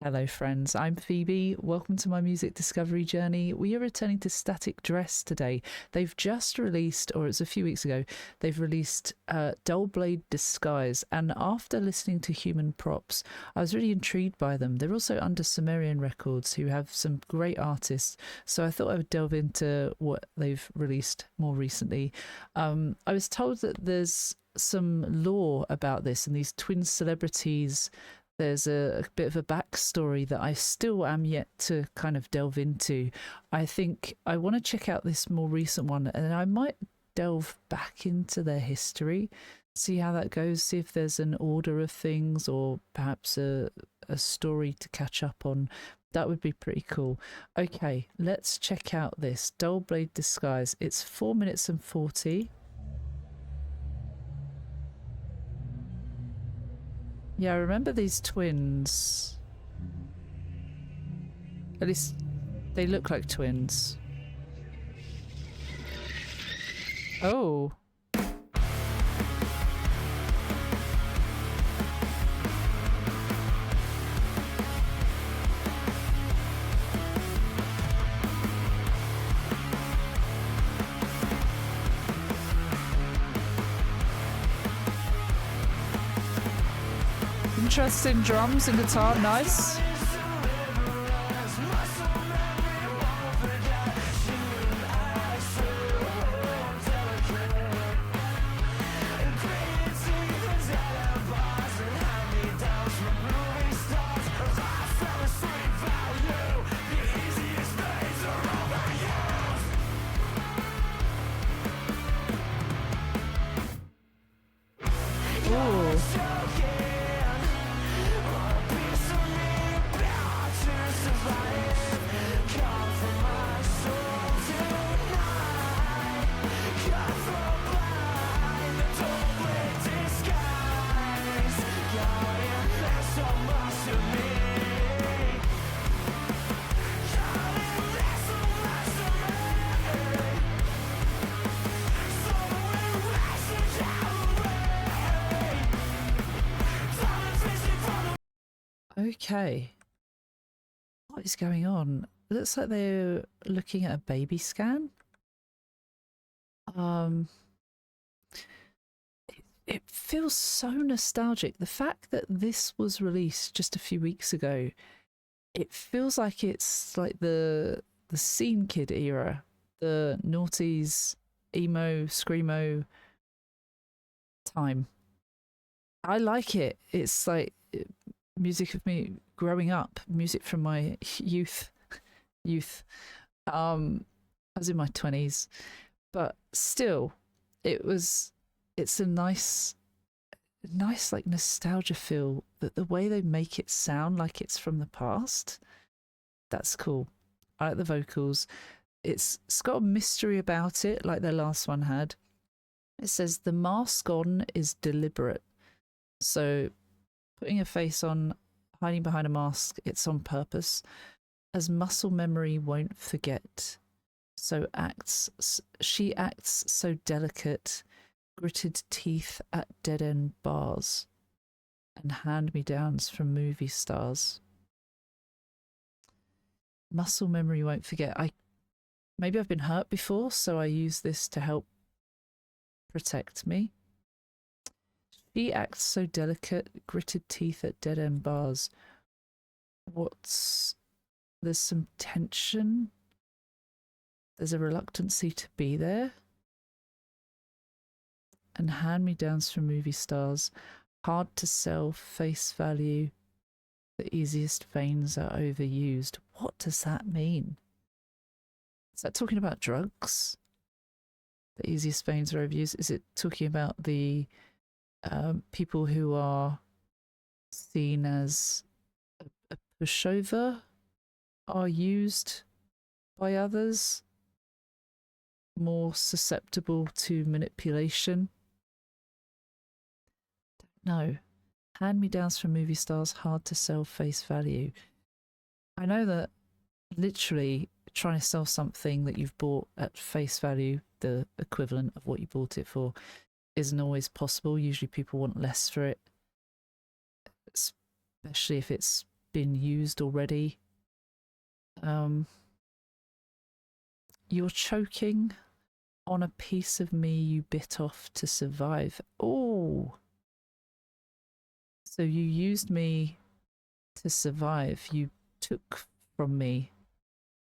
Hello, friends. I'm Phoebe. Welcome to my music discovery journey. We are returning to Static Dress today. They've just released, or it's a few weeks ago, they've released Dull Blade Disguise. And after listening to Human Props, I was really intrigued by them. They're also under Sumerian Records, who have some great artists. So I thought I would delve into what they've released more recently. I was told that there's some lore about this, and these twin celebrities. There's a bit of a backstory that I still am yet to kind of delve into. I think I want to check out this more recent one, and I might delve back into their history, see how that goes, see if there's an order of things or perhaps a story to catch up on. That would be pretty cool. Okay, let's check out this Dull Blade Disguise. It's 4 minutes and 40. Yeah, I remember these twins. At least they look like twins. Oh. Interesting drums and guitar, nice. Okay. What is going on? It looks like they're looking at a baby scan. It feels so nostalgic. The fact that this was released just a few weeks ago, it feels like it's like the Scene Kid era, the noughties, emo, screamo time. I like it. It's like music of me growing up, music from my youth. I was in my 20s, but still, it's a nice like nostalgia feel, that the way they make it sound like it's from the past. That's cool. I like the vocals. It's got a mystery about it, like their last one had. It says the mask on is deliberate. So putting a face on, hiding behind a mask, it's on purpose, as muscle memory won't forget. She acts so delicate, gritted teeth at dead-end bars, and hand-me-downs from movie stars. Muscle memory won't forget. Maybe I've been hurt before, so I use this to help protect me. She acts so delicate, gritted teeth at dead-end bars. There's some tension. There's a reluctancy to be there. And hand-me-downs from movie stars. Hard to sell, face value. The easiest veins are overused. What does that mean? Is that talking about drugs? The easiest veins are overused. Is it talking about the people who are seen as a pushover are used by others, more susceptible to manipulation? No. Hand-me-downs from movie stars, hard to sell, face value. I know that literally trying to sell something that you've bought at face value, the equivalent of what you bought it for, isn't always possible. Usually people want less for it, especially if it's been used already. You're choking on a piece of me you bit off to survive. Oh, so you used me to survive. You took from me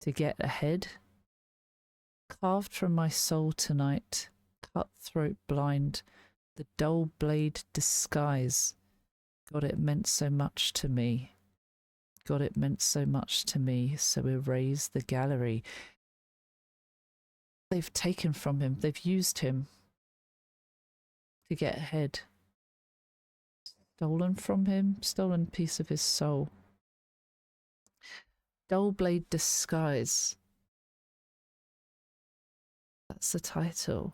to get ahead. Carved from my soul tonight, cutthroat blind, the dull blade disguise. God, it meant so much to me. God, it meant so much to me, so erase the gallery. They've taken from him, they've used him to get ahead. Stolen from him, stolen piece of his soul. Dull blade disguise. That's the title.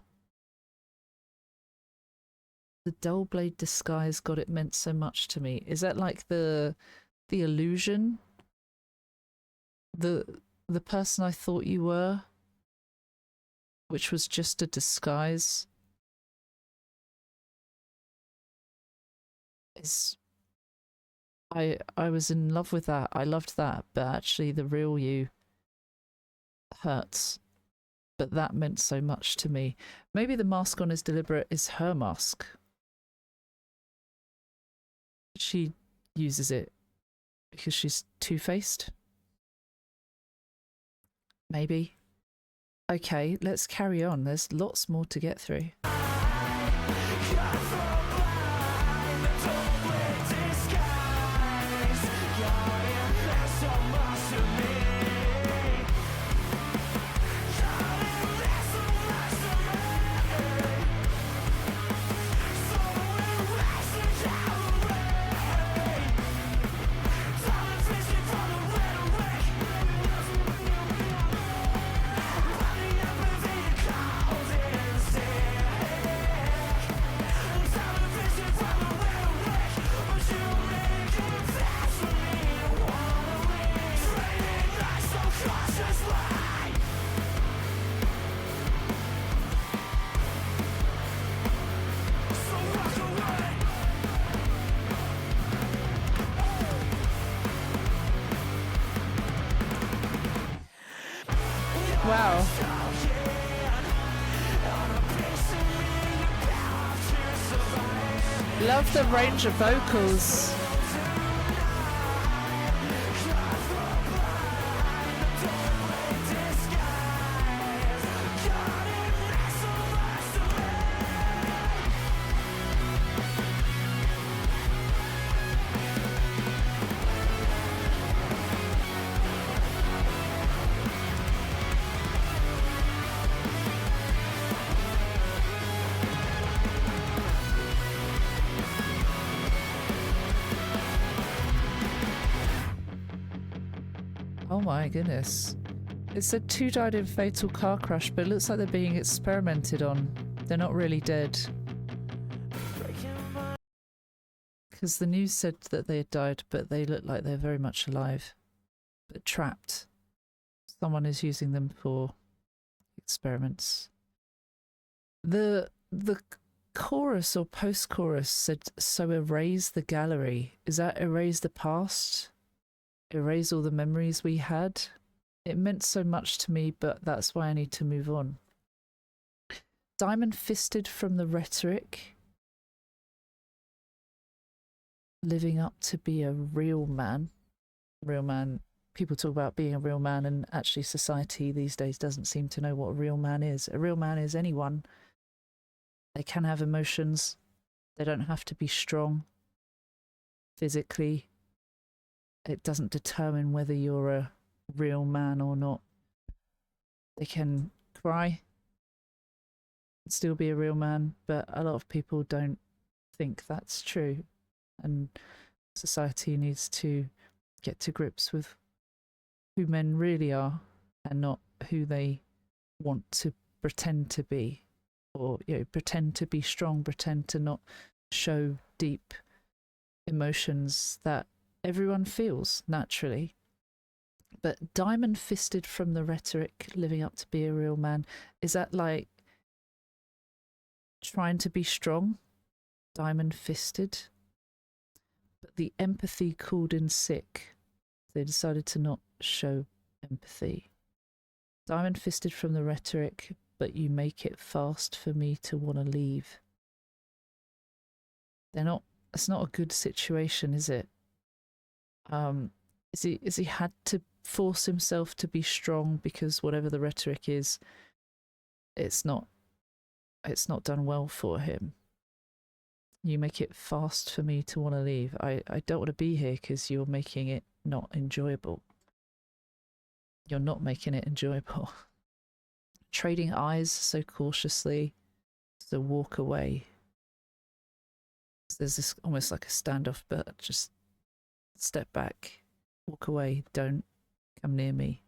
The dull blade disguise, God, it meant so much to me. Is that like the illusion? The person I thought you were, which was just a disguise, is I was in love with that. I loved that, but actually the real you hurts. But that meant so much to me. Maybe the mask on is deliberate, is her mask. She uses it because she's two-faced. Maybe. Okay, let's carry on. There's lots more to get through. Wow. Love the range of vocals. Oh my goodness. It said 2 died in fatal car crash, but it looks like they're being experimented on. They're not really dead. Because the news said that they had died, but they look like they're very much alive. But trapped. Someone is using them for experiments. The chorus or post-chorus said, so erase the gallery. Is that erase the past? Erase all the memories we had? It meant so much to me, but that's why I need to move on. Diamond fisted from the rhetoric. Living up to be a real man. Real man. People talk about being a real man, and actually society these days doesn't seem to know what a real man is. A real man is anyone. They can have emotions. They don't have to be strong physically. It doesn't determine whether you're a real man or not. They can cry and still be a real man, but a lot of people don't think that's true. And society needs to get to grips with who men really are and not who they want to pretend to be. Or, you know, pretend to be strong, pretend to not show deep emotions that everyone feels naturally. But diamond fisted from the rhetoric, living up to be a real man, is that like trying to be strong? Diamond fisted? But the empathy called in sick. They decided to not show empathy. Diamond fisted from the rhetoric, but you make it fast for me to want to leave. It's not a good situation, is it? Is he had to force himself to be strong because whatever the rhetoric is, it's not done well for him. You make it fast for me to want to leave. I don't want to be here because you're making it not enjoyable. You're not making it enjoyable. Trading eyes so cautiously, so walk away. There's this almost like a standoff, but just step back, walk away, don't come near me.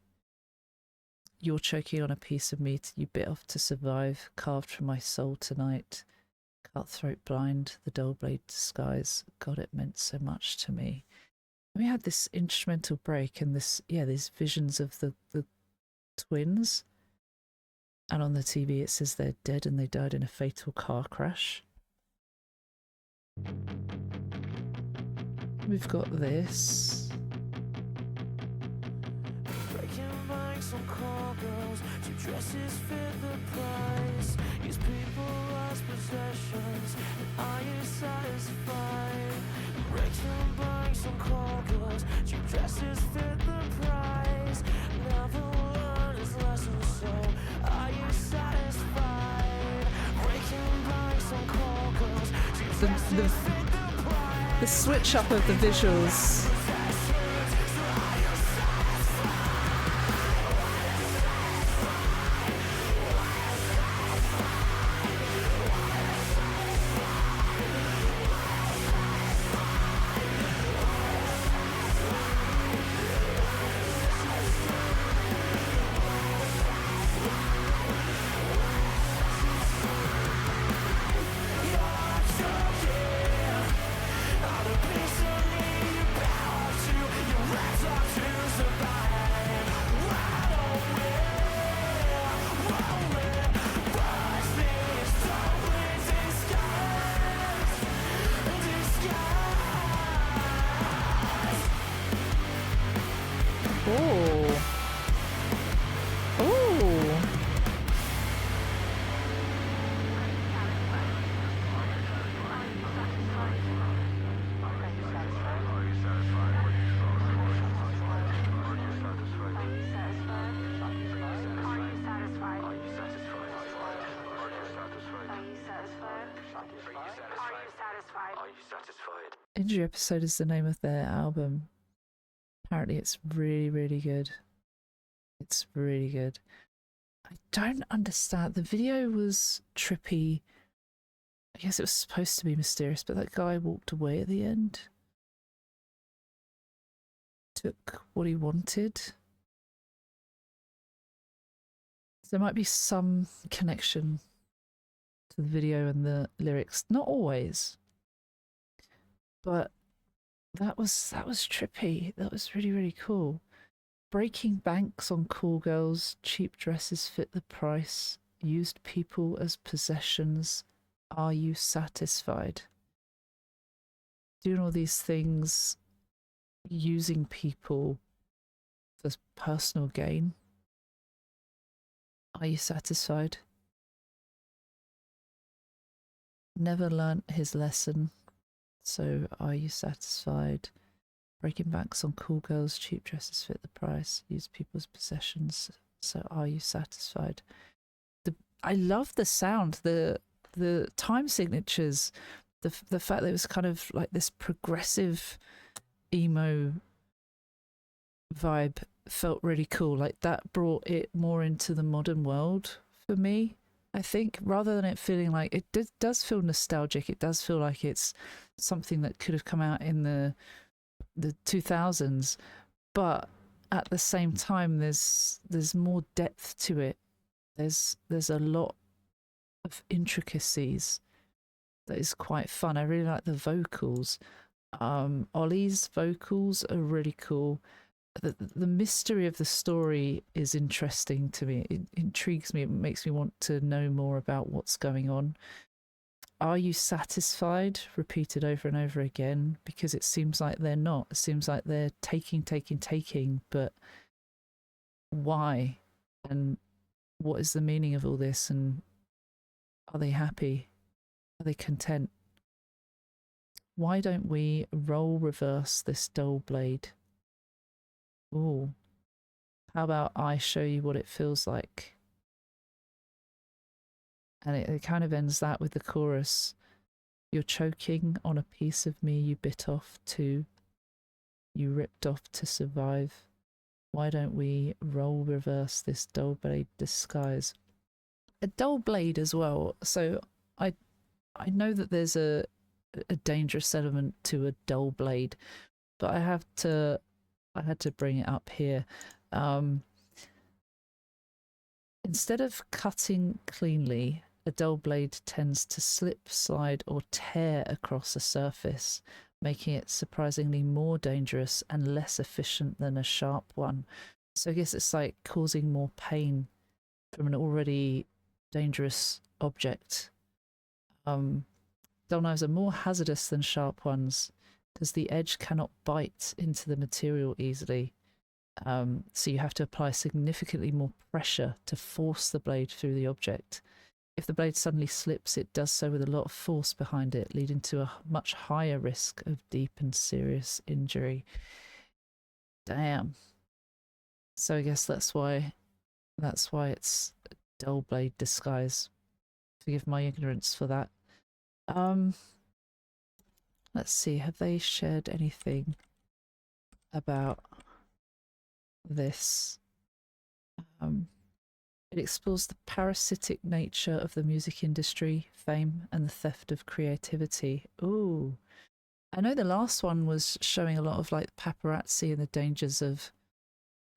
You're choking on a piece of meat you bit off to survive, carved from my soul tonight. Cutthroat blind, the dull blade disguise. God, it meant so much to me. And we had this instrumental break and these visions of the twins. And on the TV it says they're dead and they died in a fatal car crash. We've got this. Breaking bikes on call girls, cheap dresses fit the price. Use people as possessions, and are you satisfied? Breaking bikes on call girls, cheap dresses fit the price. Never learn his lesson, so are you satisfied? Breaking bikes on call girls, cheap dresses fit the price. The switch up of the visuals. Injury Episode is the name of their album. Apparently it's really, really good. It's really good. I don't understand. The video was trippy. I guess it was supposed to be mysterious, but that guy walked away at the end. Took what he wanted. There might be some connection to the video and the lyrics. Not always. But that was trippy. That was really, really cool. Breaking banks on cool girls, cheap dresses fit the price, used people as possessions. Are you satisfied? Doing all these things, using people for personal gain. Are you satisfied? Never learnt his lesson. So, are you satisfied? Breaking banks on cool girls, cheap dresses fit the price, use people's possessions. So, are you satisfied? I love the sound, the time signatures, the fact that it was kind of like this progressive emo vibe felt really cool. Like that brought it more into the modern world for me. I think rather than it feeling like it does feel nostalgic, it does feel like it's something that could have come out in the 2000s, but at the same time there's more depth to it. There's a lot of intricacies that is quite fun. I really like the vocals. Ollie's vocals are really cool. The mystery of the story is interesting to me. It intrigues me. It makes me want to know more about what's going on. are you satisfied? Repeated over and over again, because it seems like they're not. It seems like they're taking, but why? And what is the meaning of all this? And are they happy? Are they content? Why don't we role reverse this dull blade? Ooh. How about I show you what it feels like? And it kind of ends that with the chorus. You're choking on a piece of me you bit off too. You ripped off to survive. Why don't we role reverse this dull blade disguise? A dull blade as well. So I know that there's a dangerous element to a dull blade, but I had to bring it up here. Instead of cutting cleanly, a dull blade tends to slip, slide, or tear across a surface, making it surprisingly more dangerous and less efficient than a sharp one. So I guess it's like causing more pain from an already dangerous object. Dull knives are more hazardous than sharp ones because the edge cannot bite into the material easily. So you have to apply significantly more pressure to force the blade through the object. If the blade suddenly slips, it does so with a lot of force behind it, leading to a much higher risk of deep and serious injury. Damn. So I guess that's why it's a dull blade disguise. Forgive my ignorance for that. Let's see, have they shared anything about this? It explores the parasitic nature of the music industry, fame, and the theft of creativity. Ooh. I know the last one was showing a lot of like paparazzi and the dangers of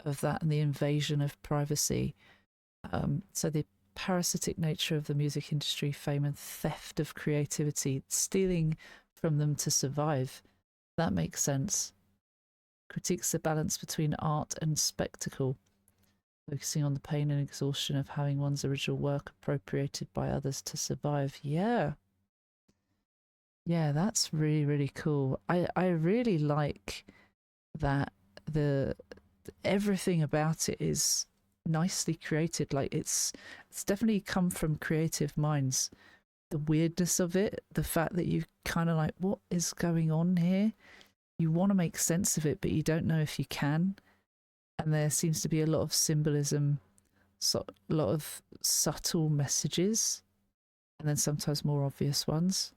that and the invasion of privacy. So the parasitic nature of the music industry, fame, and theft of creativity, stealing from them to survive. That makes sense. Critiques the balance between art and spectacle, focusing on the pain and exhaustion of having one's original work appropriated by others to survive. Yeah, that's really, really cool. I really like that everything about it is nicely created. Like it's definitely come from creative minds. The weirdness of it, the fact that you kind of like, what is going on here? You want to make sense of it, but you don't know if you can. And there seems to be a lot of symbolism, a lot of subtle messages, and then sometimes more obvious ones.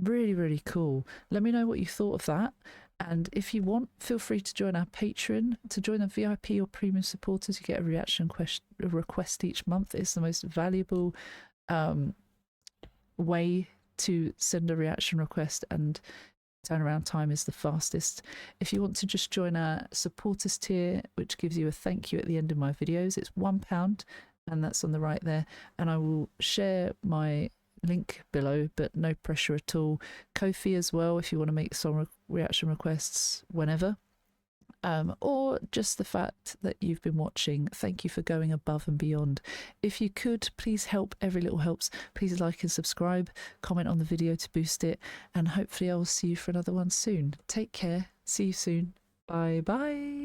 Really, really cool. Let me know what you thought of that. And if you want, feel free to join our Patreon. To join the VIP or premium supporters, you get a reaction request each month. It's the most valuable way to send a reaction request, and turnaround time is the fastest. If you want to just join our supporters tier, which gives you a thank you at the end of my videos, it's £1, and that's on the right there. And I will share my link below, but no pressure at all. Ko-fi as well, if you want to make song reaction requests whenever. Or just the fact that you've been watching. Thank you for going above and beyond. If you could, please help. Every little helps. Please like and subscribe. Comment on the video to boost it. And hopefully I will see you for another one soon. Take care. See you soon. Bye bye.